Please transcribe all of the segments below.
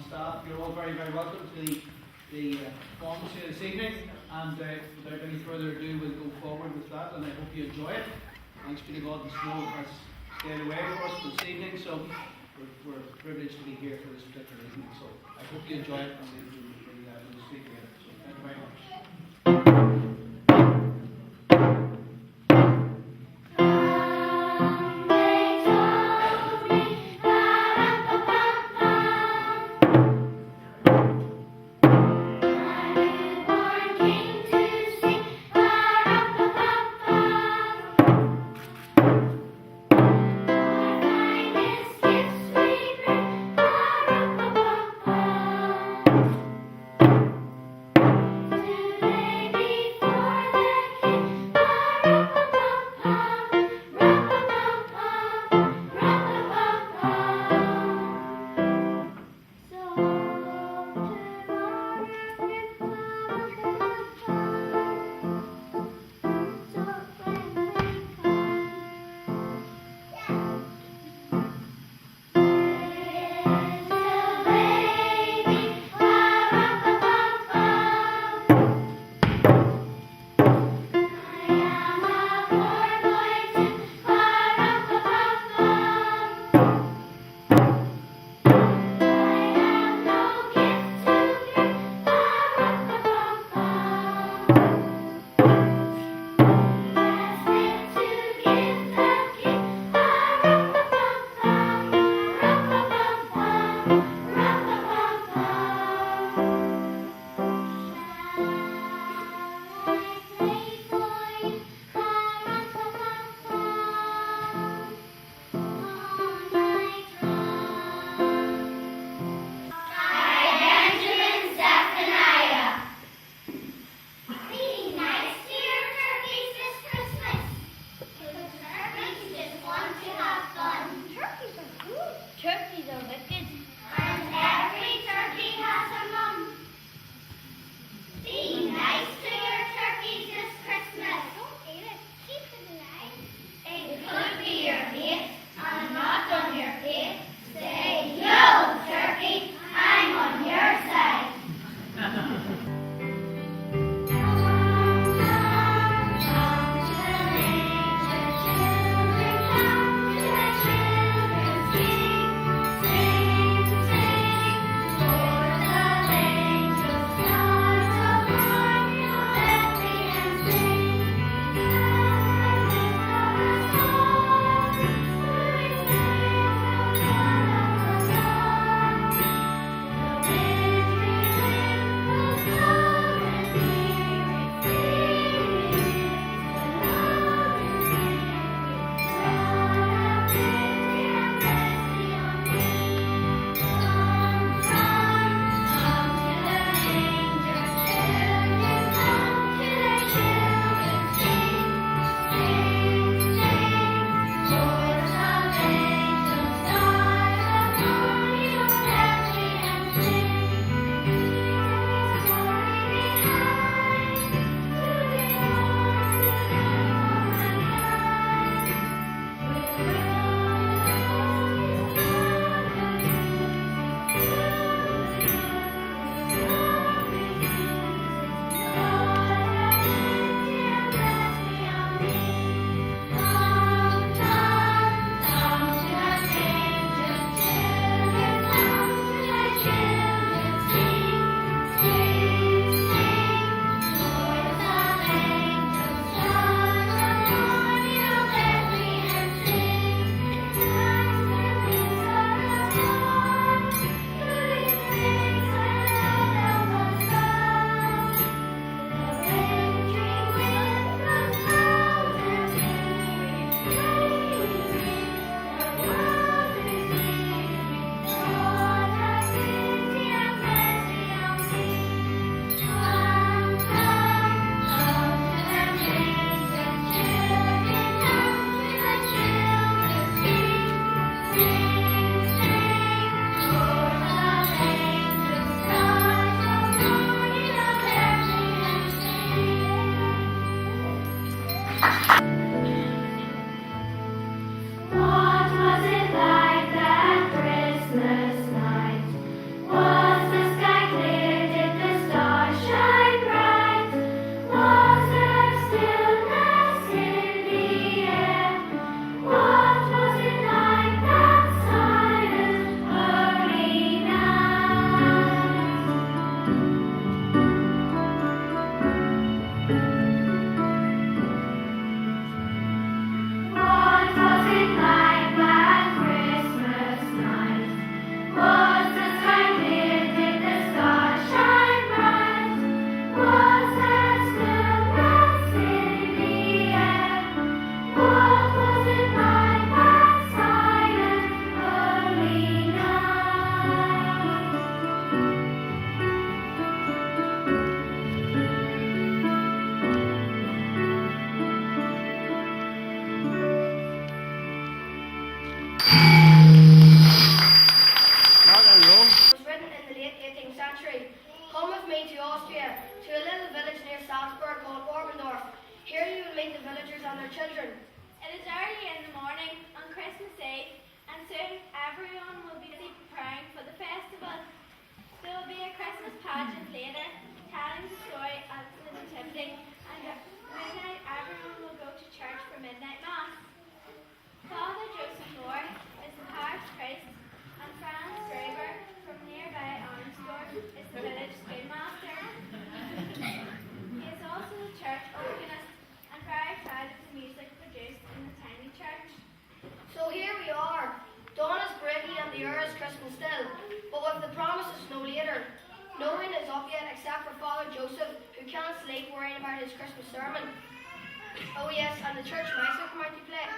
staff, you're all very, very welcome to the performance here this evening. And without any further ado, we'll go forward with that, and I hope you enjoy it. Thanks be to God, the snow has stayed away for us this evening, so we're privileged to be here for this particular evening. So I hope you enjoy it, and we'll speak later. So thank you very much. there to a little village near Salzburg called Orbendorf. Here you will meet the villagers and their children. It is early in the morning on Christmas Eve, and soon everyone will be busy preparing for the festival. There will be a Christmas pageant later, telling the story of the Nativity, and at midnight everyone will go to church for midnight mass. Father Joseph Moore is the parish priest, and Franz Graber from nearby Arnsdorf is the village schoolmaster. He is also the church organist and very proud of the music produced in the tiny church. So here we are. Dawn is breaking and the air is crisp and still, but with the promise of snow later. No one is up yet except for Father Joseph, who can't sleep worrying about his Christmas sermon. Oh yes, and the church mice will come out to play.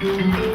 Thank you.